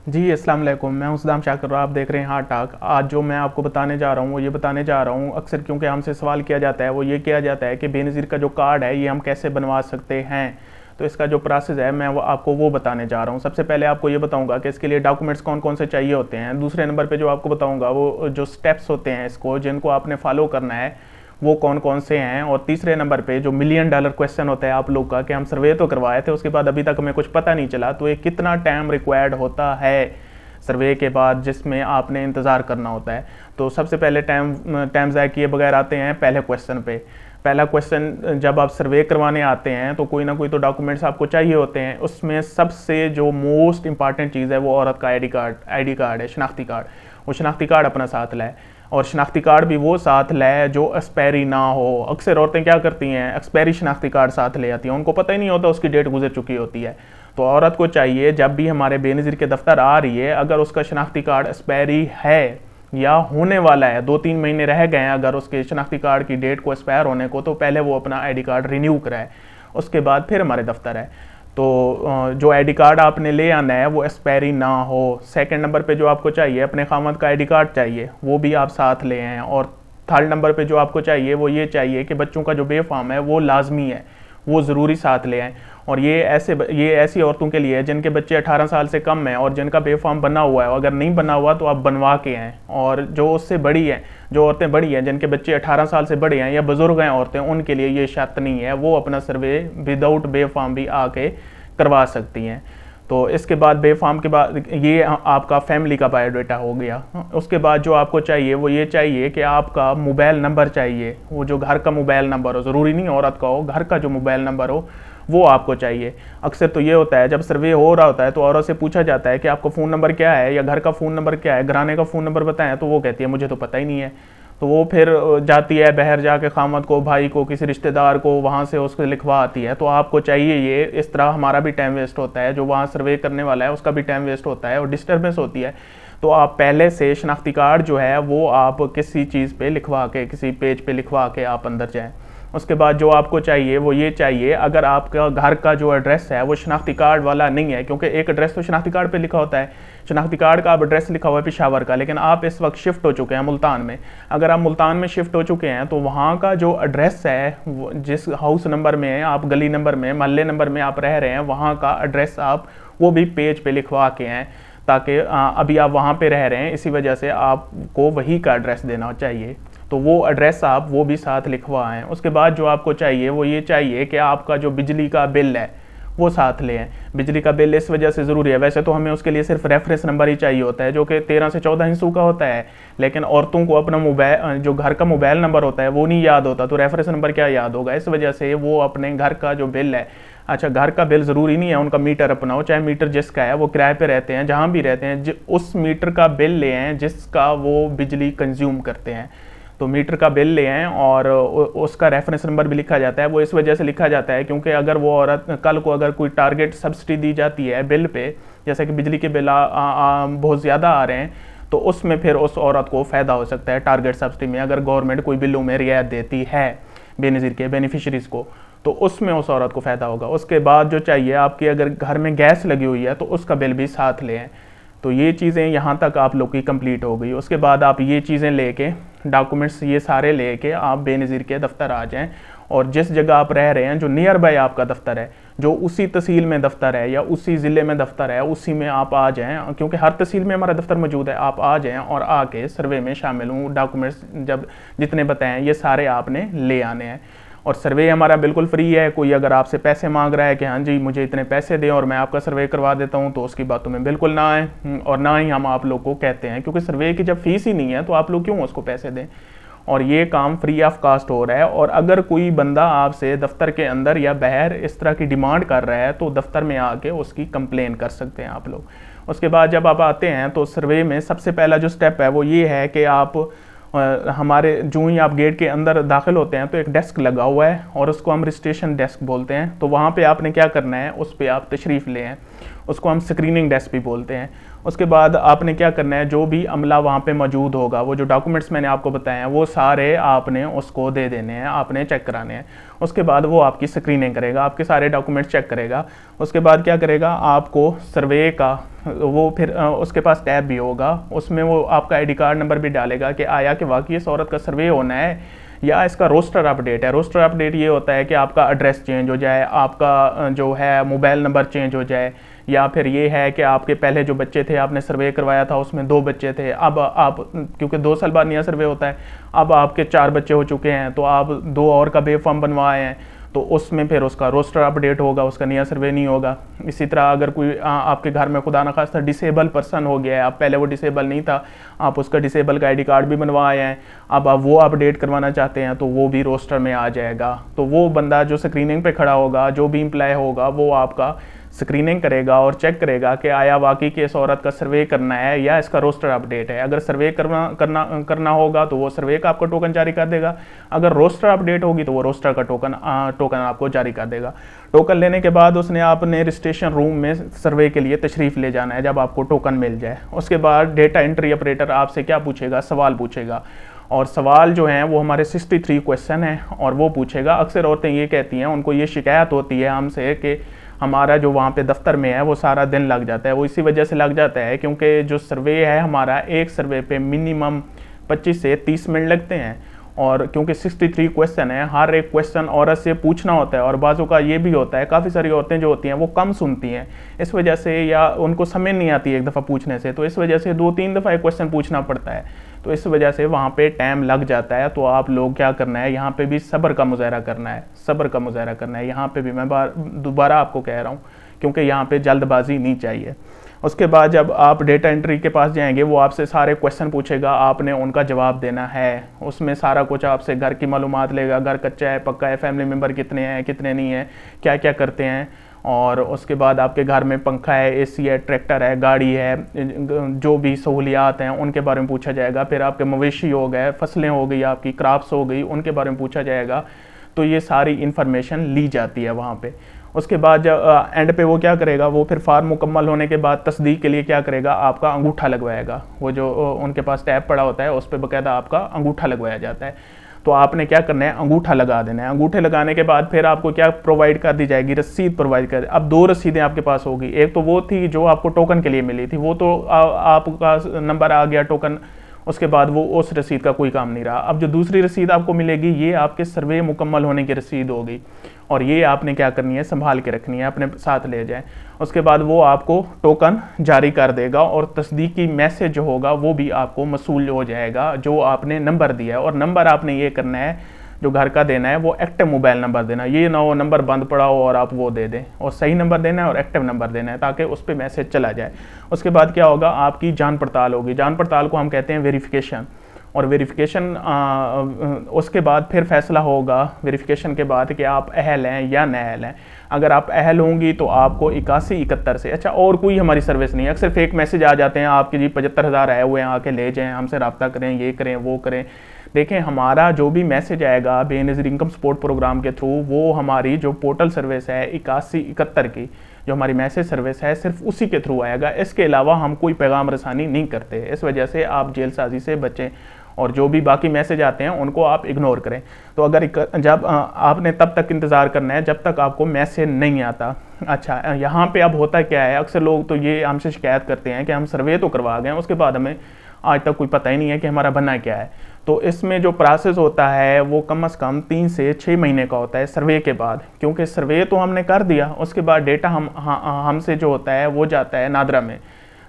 जी अस्सलाम वालेकुम। मैं हूं सदाम शाकिर, आप देख रहे हैं हार्ट टॉक। आज जो मैं आपको बताने जा रहा हूं वो ये बताने जा रहा हूं, अक्सर क्योंकि हमसे सवाल किया जाता है, वो ये किया जाता है कि बेनज़ीर का जो कार्ड है ये हम कैसे बनवा सकते हैं। तो इसका जो प्रोसेस है मैं आपको वो बताने जा रहा हूँ। सबसे पहले आपको ये बताऊंगा कि इसके लिए डॉक्यूमेंट्स कौन कौन से चाहिए होते हैं। दूसरे नंबर पे जो आपको बताऊंगा वो जो स्टेप्स होते हैं इसको जिनको आपने फॉलो करना है वो कौन कौन से हैं। और तीसरे नंबर पे जो मिलियन डॉलर क्वेश्चन होता है आप लोग का कि हम सर्वे तो करवाए थे, उसके बाद अभी तक हमें कुछ पता नहीं चला, तो ये कितना टाइम रिक्वायर्ड होता है सर्वे के बाद जिसमें आपने इंतज़ार करना होता है। तो सबसे पहले टाइम ज़ाय किए बगैर आते हैं पहले क्वेश्चन पे। पहला क्वेश्चन, जब आप सर्वे करवाने आते हैं तो कोई ना कोई तो डॉक्यूमेंट्स आपको चाहिए होते हैं। उसमें सबसे जो मोस्ट इंपॉर्टेंट चीज़ है वो औरत का आईडी कार्ड है, शनाख्ती कार्ड। वो शनाख्ती कार्ड अपना साथ लाए, और शनाख्ती कार्ड भी वो साथ लाए जो एक्सपायरी ना हो। अक्सर औरतें क्या करती हैं, एक्सपायरी शनाख्ती कार्ड साथ ले आती हैं, उनको पता ही नहीं होता उसकी डेट गुजर चुकी होती है। तो औरत को चाहिए जब भी हमारे बेनज़ीर के दफ्तर आ रही है, अगर उसका शनाख्ती कार्ड एक्सपायरी है या होने वाला है, 2-3 महीने रह गए हैं अगर उसके शनाख्ती कार्ड की डेट को एक्सपायर होने को, तो पहले वो अपना आईडी कार्ड रिन्यू कराए, उसके बाद फिर हमारे दफ्तर है। तो जो आईडी कार्ड आपने ले आना है वो एक्सपायरी ना हो। सेकंड नंबर पे जो आपको चाहिए, अपने खामद का आईडी कार्ड चाहिए, वो भी आप साथ ले आएँ। और थर्ड नंबर पे जो आपको चाहिए वो ये चाहिए कि बच्चों का जो बेफाम है वो लाजमी है, वो ज़रूरी साथ ले आएँ। और ये ऐसी औरतों के लिए है जिनके बच्चे 18 साल से कम हैं और जिनका बेफाम बना हुआ है। अगर नहीं बना हुआ तो आप बनवा के आएँ। और जो उससे बड़ी हैं, जो औरतें बड़ी हैं जिनके बच्चे 18 साल से बड़े हैं या बुजुर्ग हैं औरतें, उनके लिए ये शर्त नहीं है, वो अपना सर्वे विदाउट बेफाम भी आके करवा सकती हैं। तो इसके बाद बेफाम के बाद ये आपका फैमिली का बायोडाटा हो गया। उसके बाद जो आपको चाहिए वो ये चाहिए कि आपका मोबाइल नंबर चाहिए, वो जो घर का मोबाइल नंबर हो, ज़रूरी नहीं औरत का हो, घर का जो मोबाइल नंबर हो वो आपको चाहिए। अक्सर तो ये होता है जब सर्वे हो रहा होता है तो औरत से पूछा जाता है कि आपका फ़ोन नंबर क्या है या घर का फ़ोन नंबर क्या है, घराने का फ़ोन नंबर बताएं, तो वो कहती है मुझे तो पता ही नहीं है। तो वो फिर जाती है बाहर जाके खामद को, भाई को, किसी रिश्तेदार को, वहाँ से उसको लिखवा आती है। तो आपको चाहिए ये, इस तरह हमारा भी टाइम वेस्ट होता है, जो वहाँ सर्वे करने वाला है उसका भी टाइम वेस्ट होता है और डिस्टर्बेंस होती है। तो आप पहले से शनाख्ती कार्ड जो है वो आप किसी चीज़ पे लिखवा के, किसी पेज पे लिखवा के आप अंदर जाएँ। उसके बाद जो आपको चाहिए वो ये चाहिए, अगर आपका घर का जो एड्रेस है वो शनाख्ती कार्ड वाला नहीं है, क्योंकि एक एड्रेस तो शनाख्ती कार्ड पे लिखा होता है, शनाख्ती कार्ड का अब एड्रेस लिखा हुआ है पेशावर का, लेकिन आप इस वक्त शिफ्ट हो चुके हैं मुल्तान में। अगर आप मुल्तान में शिफ्ट हो चुके हैं तो वहाँ का जो एड्रेस है, जिस हाउस नंबर में आप, गली नंबर में, महल्ले नंबर में आप रह रहे हैं, वहाँ का एड्रेस आप वो भी पेज पे लिखवा के हैं, ताकि अभी आप वहाँ पे रह रहे हैं, इसी वजह से आपको वही का एड्रेस देना चाहिए। तो वो एड्रेस आप वो भी साथ लिखवाएं। उसके बाद जो आपको चाहिए वो ये चाहिए कि आपका जो बिजली का बिल है वो साथ ले आएँ। बिजली का बिल इस वजह से ज़रूरी है, वैसे तो हमें उसके लिए सिर्फ रेफरेंस नंबर ही चाहिए होता है जो कि 13 से 14 हिस्सों का होता है, लेकिन औरतों को अपना मोबाइल, जो घर का मोबाइल नंबर होता है वो नहीं याद होता, तो रेफरेंस नंबर क्या याद होगा। इस वजह से वो अपने घर का जो बिल है, अच्छा घर का बिल ज़रूरी नहीं है उनका मीटर अपना हो, चाहे मीटर जिसका है, वो किराए पे रहते हैं, जहाँ भी रहते हैं, उस मीटर का बिल ले आएँ जिसका वो बिजली कंज्यूम करते हैं। तो मीटर का बिल ले आएँ और उसका रेफरेंस नंबर भी लिखा जाता है। वो इस वजह से लिखा जाता है क्योंकि अगर वो औरत कल को अगर कोई टारगेट सब्सिडी दी जाती है बिल पे, जैसे कि बिजली के बिल बहुत ज़्यादा आ रहे हैं, तो उसमें फिर उस औरत को फ़ायदा हो सकता है टारगेट सब्सिडी में। अगर गवर्नमेंट कोई बिलों में रियायत देती है बेनज़ीर के बेनिफिशरीज़ को, तो उसमें उस औरत को फ़ायदा होगा। उसके बाद जो चाहिए आपकी, अगर घर में गैस लगी हुई है तो उसका बिल भी साथ ले आएँ। तो ये चीज़ें यहाँ तक आप लोग की कंप्लीट हो गई। उसके बाद आप ये चीज़ें लेके, डॉक्यूमेंट्स ये सारे लेके आप बेनज़ीर के दफ्तर आ जाएं, और जिस जगह आप रह रहे हैं, जो नियर बाय आपका दफ्तर है, जो उसी तहसील में दफ्तर है या उसी ज़िले में दफ्तर है, उसी में आप आ जाएं, क्योंकि हर तहसील में हमारा दफ्तर मौजूद है। आप आ जाएं और आके सर्वे में शामिल हों। डॉक्यूमेंट्स जब जितने बताएं ये सारे आपने ले आने हैं। और सर्वे हमारा बिल्कुल फ्री है। कोई अगर आपसे पैसे मांग रहा है कि हाँ जी मुझे इतने पैसे दें और मैं आपका सर्वे करवा देता हूँ, तो उसकी बातों में बिल्कुल ना आए, और ना ही हम आप लोग को कहते हैं, क्योंकि सर्वे की जब फीस ही नहीं है तो आप लोग क्यों उसको पैसे दें। और ये काम फ्री ऑफ कास्ट हो रहा है। और अगर कोई बंदा आपसे दफ्तर के अंदर या बाहर इस तरह की डिमांड कर रहा है तो दफ्तर में आके उसकी कंप्लेन कर सकते हैं आप लोग। उसके बाद जब आप आते हैं तो सर्वे में सबसे पहला जो स्टेप है वो ये है कि आप हमारे जो ही आप गेट के अंदर दाखिल होते हैं तो एक डेस्क लगा हुआ है और उसको हम रजिस्ट्रेशन डेस्क बोलते हैं। तो वहाँ पे आपने क्या करना है, उस पर आप तशरीफ़ ले आएँ। उसको हम स्क्रीनिंग डेस्क भी बोलते हैं। उसके बाद आपने क्या करना है, जो भी अमला वहाँ पे मौजूद होगा, वो जो डॉक्यूमेंट्स मैंने आपको बताए हैं वो सारे आपने उसको दे देने हैं, आपने चेक कराने हैं। उसके बाद वो आपकी स्क्रीनिंग करेगा, आपके सारे डॉक्यूमेंट्स चेक करेगा। उसके बाद क्या करेगा, आपको सर्वे का वो फिर उसके पास टैब भी होगा, उसमें वो आपका आईडी कार्ड नंबर भी डालेगा कि आया कि वाकई इस औरत का सर्वे होना है या इसका रोस्टर अपडेट है। रोस्टर अपडेट ये होता है कि आपका एड्रेस चेंज हो जाए, आपका जो है मोबाइल नंबर चेंज हो जाए, या फिर ये है कि आपके पहले जो बच्चे थे, आपने सर्वे करवाया था उसमें 2 बच्चे थे, अब आप क्योंकि 2 साल बाद नया सर्वे होता है, अब आपके 4 बच्चे हो चुके हैं, तो आप 2 और का बे फॉर्म बनवाए हैं, तो उसमें फिर उसका रोस्टर अपडेट होगा, उसका नया सर्वे नहीं होगा। इसी तरह अगर कोई आपके घर में खुदा न खास्ता डिसेबल पर्सन हो गया है, आप पहले वो डिसेबल नहीं था, आप उसका डिसेबल का आईडी कार्ड भी बनवाए हैं, अब आप वो अपडेट करवाना चाहते हैं, तो वो भी रोस्टर में आ जाएगा। तो वो बंदा जो स्क्रीनिंग पे खड़ा होगा, जो भी एम्प्लॉय होगा, वो आपका स्क्रीनिंग करेगा और चेक करेगा कि आया वाकई कि इस औरत का सर्वे करना है या इसका रोस्टर अपडेट है। अगर सर्वे करना होगा तो वो सर्वे का आपको टोकन जारी कर देगा, अगर रोस्टर अपडेट होगी तो वो रोस्टर का टोकन आपको जारी कर देगा। टोकन लेने के बाद उसने आपने रजिस्ट्रेशन रूम में सर्वे के लिए तशरीफ़ ले जाना है जब आपको टोकन मिल जाए। उसके बाद डेटा एंट्री ऑपरेटर आपसे क्या पूछेगा, सवाल पूछेगा, और सवाल जो हैं वो हमारे 63 क्वेश्चन हैं और वो पूछेगा। अक्सर औरतें ये कहती हैं, उनको ये शिकायत होती है हमसे कि हमारा जो वहाँ पे दफ्तर में है वो सारा दिन लग जाता है। वो इसी वजह से लग जाता है क्योंकि जो सर्वे है हमारा, एक सर्वे पे मिनिमम 25 से 30 मिनट लगते हैं, और क्योंकि 63 क्वेश्चन है, हर एक क्वेश्चन औरत से पूछना होता है, और बाज़ों का ये भी होता है काफ़ी सारी औरतें जो होती हैं वो कम सुनती हैं, इस वजह से, या उनको समझ नहीं आती एक दफ़ा पूछने से, तो इस वजह से 2-3 दफ़ा एक क्वेश्चन पूछना पड़ता है, तो इस वजह से वहाँ पे टाइम लग जाता है। तो आप लोग क्या करना है, यहाँ पे भी सब्र का मुजाहरा करना है, सब्र का मुजाहरा करना है। यहाँ पे भी मैं दोबारा आपको कह रहा हूँ क्योंकि यहाँ पे जल्दबाजी नहीं चाहिए। उसके बाद जब आप डेटा एंट्री के पास जाएंगे, वो आपसे सारे क्वेश्चन पूछेगा, आपने उनका जवाब देना है। उसमें सारा कुछ आपसे घर की मालूमात लेगा, घर कच्चा है पक्का है, फैमिली मेम्बर कितने हैं कितने नहीं हैं, क्या क्या करते हैं, और उसके बाद आपके घर में पंखा है, एसी है, ट्रैक्टर है, गाड़ी है, जो भी सहूलियात हैं उनके बारे में पूछा जाएगा। फिर आपके मवेशी हो गए, फसलें हो गई, आपकी क्रॉप्स हो गई, उनके बारे में पूछा जाएगा। तो ये सारी इन्फॉर्मेशन ली जाती है वहाँ पे। उसके बाद जब एंड पे वो क्या करेगा, वो फिर फार्म मुकम्मल होने के बाद तस्दीक के लिए क्या करेगा, आपका अंगूठा लगवाएगा। वो जो उनके पास टैब पड़ा होता है उस पर बाकायदा आपका अंगूठा लगवाया जाता है। तो आपने क्या करना है, अंगूठा लगा देना है। अंगूठे लगाने के बाद फिर आपको क्या प्रोवाइड कर दी जाएगी, रसीद प्रोवाइड कर। अब 2 रसीदें आपके पास होगी, एक तो वो थी जो आपको टोकन के लिए मिली थी, वो तो आपका नंबर आ गया टोकन, उसके बाद वो उस रसीद का कोई काम नहीं रहा। अब जो दूसरी रसीद आपको मिलेगी, ये आपके सर्वे मुकम्मल होने की रसीद होगी, और ये आपने क्या करनी है, संभाल के रखनी है, अपने साथ ले जाए। उसके बाद वो आपको टोकन जारी कर देगा, और तस्दीकी मैसेज जो होगा वो भी आपको मसूल हो जाएगा, जो आपने नंबर दिया है। और नंबर आपने ये करना है, जो घर का देना है वो एक्टिव मोबाइल नंबर देना, ये ना हो नंबर बंद पड़ा हो और आप वो दे दें, और सही नंबर देना है और एक्टिव नंबर देना है ताकि उस पर मैसेज चला जाए। उसके बाद क्या होगा, आपकी जान पड़ताल होगी। जान पड़ताल को हम कहते हैं वेरिफिकेशन, और वेरिफिकेशन उसके बाद फिर फैसला होगा वेरिफिकेशन के बाद कि आप अहल हैं या नाअहल हैं। अगर आप अहल होंगी तो आपको 8171 से, अच्छा और कोई हमारी सर्विस नहीं है, अक्सर फेक मैसेज आ जाते हैं आपके जी 75,000 आए हुए हैं, आके ले जाएं, हमसे रब्ता करें, ये करें वो करें। देखें, हमारा जो भी मैसेज आएगा बेनज़ीर इनकम सपोर्ट प्रोग्राम के थ्रू, वो हमारी जो पोर्टल सर्विस है 8171 की, जो हमारी मैसेज सर्विस है, सिर्फ उसी के थ्रू आएगा। इसके अलावा हम कोई पैगाम रसानी नहीं करते। इस वजह से आप जेलसाजी से बचें, और जो भी बाकी मैसेज आते हैं उनको आप इग्नोर करें। तो अगर जब आपने तब तक इंतज़ार करना है जब तक आपको मैसेज नहीं आता। अच्छा, यहाँ पे अब होता क्या है, अक्सर लोग तो ये हमसे शिकायत करते हैं कि हम सर्वे तो करवा गए, उसके बाद हमें आज तक कोई पता ही नहीं है कि हमारा बनना क्या है। तो इसमें जो प्रोसेस होता है वो कम से कम 3 से 6 महीने का होता है सर्वे के बाद, क्योंकि सर्वे तो हमने कर दिया, उसके बाद डेटा हमसे जो होता है वो जाता है नादरा में।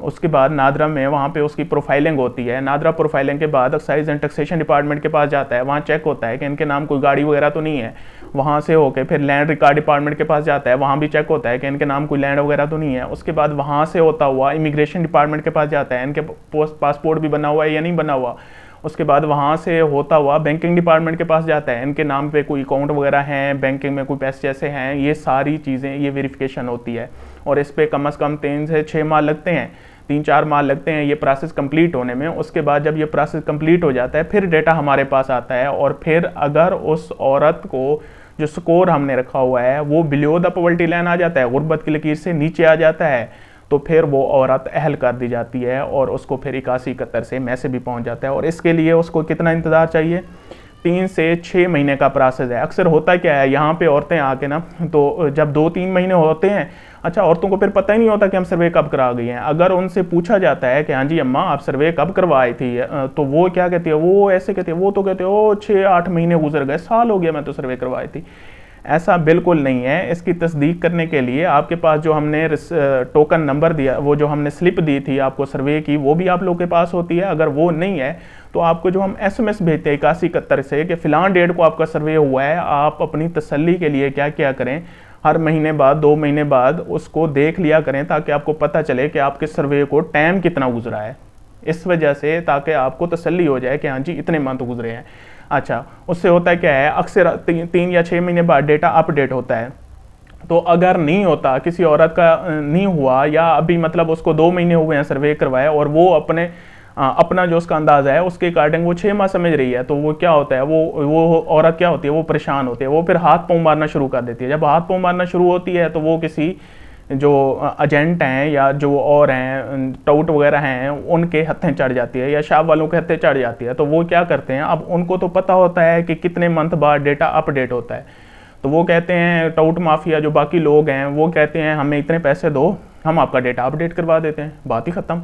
उसके बाद नादरा में वहाँ पे उसकी प्रोफाइलिंग होती है। नादरा प्रोफाइलिंग के बाद एक्साइज एंड टैक्सेशन डिपार्टमेंट के पास जाता है, वहाँ चेक होता है कि इनके नाम कोई गाड़ी वगैरह तो नहीं है। वहाँ से होके फिर लैंड रिकॉर्ड डिपार्टमेंट के पास जाता है, वहाँ भी चेक होता है कि इनके नाम कोई लैंड वगैरह तो नहीं है। उसके बाद वहाँ से होता हुआ इमिग्रेशन डिपार्टमेंट के पास जाता है, इनके पासपोर्ट भी बना हुआ है या नहीं बना हुआ। उसके बाद वहाँ से होता हुआ बैंकिंग डिपार्टमेंट के पास जाता है, इनके नाम पे कोई अकाउंट वगैरह हैं, बैंकिंग में कोई पैसे जैसे हैं, ये सारी चीज़ें, ये वेरिफिकेशन होती है। और इस पर कम से कम 3 से 6 माह लगते हैं, 3-4 माह लगते हैं ये प्रोसेस कंप्लीट होने में। उसके बाद जब ये प्रोसेस कंप्लीट हो जाता है फिर डेटा हमारे पास आता है, और फिर अगर उस औरत को जो स्कोर हमने रखा हुआ है वो बिलो द पॉवर्टी लाइन आ जाता है, गुर्बत की लकीर से नीचे आ जाता है, तो फिर वो औरत अहल कर दी जाती है और उसको फिर 81-71 से मैसेज भी पहुंच जाता है। और इसके लिए उसको कितना इंतज़ार चाहिए, 3 से 6 महीने का प्रोसेस है। अक्सर होता क्या है यहाँ पे औरतें आके ना, तो जब 2-3 महीने होते हैं, अच्छा औरतों को फिर पता ही नहीं होता कि हम सर्वे कब करा गए हैं। अगर उनसे पूछा जाता है कि हाँ जी अम्मा आप सर्वे कब करवाई थी, तो वो क्या कहती है, वो ऐसे कहती है, वो तो कहते हैं ओ 6-8 महीने गुजर गए, साल हो गया मैं तो सर्वे करवाई थी। ऐसा बिल्कुल नहीं है। इसकी तस्दीक करने के लिए आपके पास जो हमने टोकन नंबर दिया, वो जो हमने स्लिप दी थी आपको सर्वे की, वो भी आप लोग के पास होती है। अगर वो नहीं है तो आपको जो हम SMS भेजते हैं 81-71 से कि फ़िलान डेट को आपका सर्वे हुआ है, आप अपनी तसल्ली के लिए क्या क्या करें, हर महीने बाद 2 महीने बाद उसको देख लिया करें, ताकि आपको पता चले कि आपके सर्वे को टाइम कितना गुजरा है। इस वजह से ताकि आपको तसल्ली हो जाए कि हाँ जी इतने मंथ गुजरे हैं। अच्छा, उससे होता है क्या है, अक्सर 3 या 6 महीने बाद डेटा अपडेट होता है। तो अगर नहीं होता, किसी औरत का नहीं हुआ, या अभी मतलब उसको 2 महीने हुए हैं सर्वे करवाए, और वो अपना जो उसका अंदाज़ा है उसके अकॉर्डिंग वो 6 माह समझ रही है, तो वो क्या होता है, वो औरत क्या होती है, वो परेशान होती है, वो फिर हाथ पाँव मारना शुरू कर देती है। जब हाथ पाँव मारना शुरू होती है तो वो किसी जो एजेंट हैं या जो और हैं टाउट वगैरह हैं उनके हत्थे चढ़ जाती है, या शॉप वालों के हत्थे चढ़ जाती है। तो वो क्या करते हैं, अब उनको तो पता होता है कि कितने मंथ बाद डेटा अपडेट होता है, तो वो कहते हैं, टाउट माफिया जो बाकी लोग हैं वो कहते हैं हमें इतने पैसे दो, हम आपका डेटा अपडेट करवा देते हैं, बात ही ख़त्म।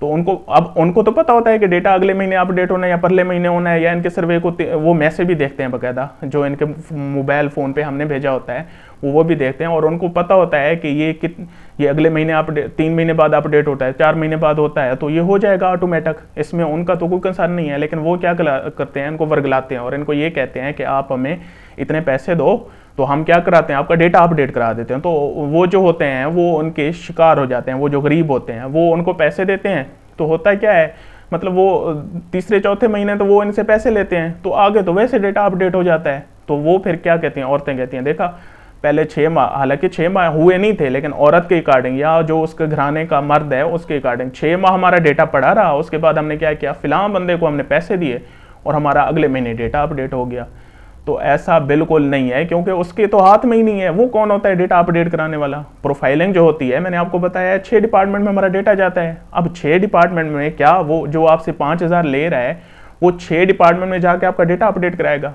तो उनको तो पता होता है कि डेटा अगले महीने अपडेट होना है या परले महीने होना है, या इनके सर्वे को वो मैसेज भी देखते हैं बाकायदा, जो इनके मोबाइल फ़ोन पे हमने भेजा होता है वो भी देखते हैं, और उनको पता होता है कि ये अगले महीने अपडेट, 3 महीने बाद अपडेट होता है, 4 महीने बाद होता है, तो ये हो जाएगा ऑटोमेटिक, इसमें उनका तो कोई कंसर्न नहीं है। लेकिन वो क्या करते हैं, इनको वर्गलाते हैं और इनको ये कहते हैं कि आप हमें इतने पैसे दो, तो हम क्या कराते हैं, आपका डेटा अपडेट करा देते हैं। तो वो जो होते हैं वो उनके शिकार हो जाते हैं, वो जो गरीब होते हैं वो उनको पैसे देते हैं। तो होता क्या है, मतलब वो तीसरे चौथे महीने तो वो इनसे पैसे लेते हैं, तो आगे तो वैसे डेटा अपडेट हो जाता है। तो वो फिर क्या कहती हैं, औरतें कहती हैं, देखा पहले 6 माह, हालांकि 6 माह हुए नहीं थे, लेकिन औरत के अकॉर्डिंग या जो उसके घराने का मर्द है उसके अकॉर्डिंग 6 माह हमारा डेटा पड़ा रहा, उसके बाद हमने क्या किया, फिलहाल बंदे को हमने पैसे दिए और हमारा अगले महीने डेटा अपडेट हो गया। तो ऐसा बिल्कुल नहीं है, क्योंकि उसके तो हाथ में ही नहीं है। वो कौन होता है डेटा अपडेट कराने वाला, प्रोफाइलिंग जो होती है, मैंने आपको बताया 6 डिपार्टमेंट में हमारा डेटा जाता है। अब 6 डिपार्टमेंट में क्या वो जो आपसे 5000 ले रहा है वो 6 डिपार्टमेंट में जाके आपका डेटा अपडेट कराएगा?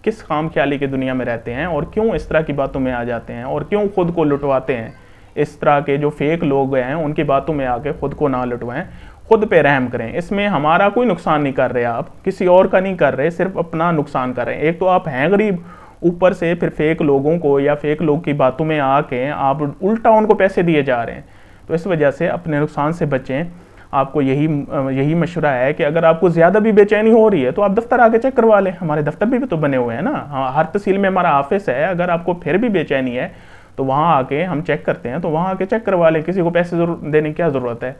किस खाम ख्याली की दुनिया में रहते हैं और क्यों इस तरह की बातों में आ जाते हैं और क्यों खुद को लुटवाते हैं? इस तरह के जो फेक लोग हैं उनकी बातों में आके खुद को ना लुटवाएं, खुद पे रहम करें। इसमें हमारा कोई नुकसान नहीं कर रहे, आप किसी और का नहीं कर रहे, सिर्फ अपना नुकसान कर रहे हैं। एक तो आप हैं गरीब, ऊपर से फिर फेक लोगों को या फेक लोग की बातों में आके आप उल्टा उनको पैसे दिए जा रहे हैं। तो इस वजह से अपने नुकसान से बचें। आपको यही मशवरा है कि अगर आपको ज़्यादा भी बेचैनी हो रही है तो आप दफ्तर आके चेक करवा लें। हमारे दफ्तर भी तो बने हुए हैं ना, हर तहसील में हमारा ऑफिस है। अगर आपको फिर भी बेचैनी है तो वहाँ आके हम चेक करते हैं, तो वहाँ आके चेक करवा लें, किसी को पैसे देने की क्या ज़रूरत है।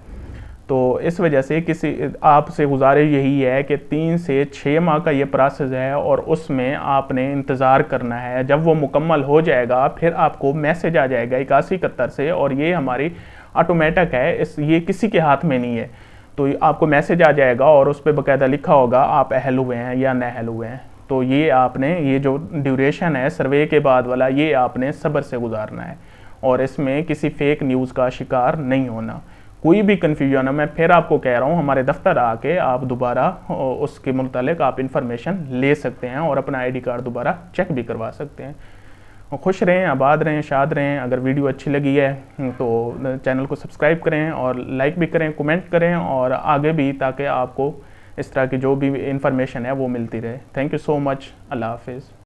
तो इस वजह से आपसे गुजारिश यही है कि 3 से 6 माह का ये प्रोसेस है और उसमें आपने इंतज़ार करना है। जब वो मुकम्मल हो जाएगा फिर आपको मैसेज आ जाएगा 81-71 से, और ये हमारी ऑटोमेटिक है, ये किसी के हाथ में नहीं है। तो आपको मैसेज आ जाएगा और उस पर बाकायदा लिखा होगा आप अहल हुए हैं या न अहल हुए हैं। तो ये जो ड्यूरेशन है सर्वे के बाद वाला, ये आपने सब्र से गुजारना है और इसमें किसी फेक न्यूज़ का शिकार नहीं होना। कोई भी कन्फ्यूजन है, मैं फिर आपको कह रहा हूँ, हमारे दफ्तर आके आप दोबारा उसके मुतालिक आप इंफॉर्मेशन ले सकते हैं और अपना ID कार्ड दोबारा चेक भी करवा सकते हैं। खुश रहें, आबाद रहें, शाद रहें। अगर वीडियो अच्छी लगी है तो चैनल को सब्सक्राइब करें और लाइक भी करें, कमेंट करें और आगे भी, ताकि आपको इस तरह की जो भी इंफॉर्मेशन है वो मिलती रहे। Thank you so much. अल्लाह हाफिज़।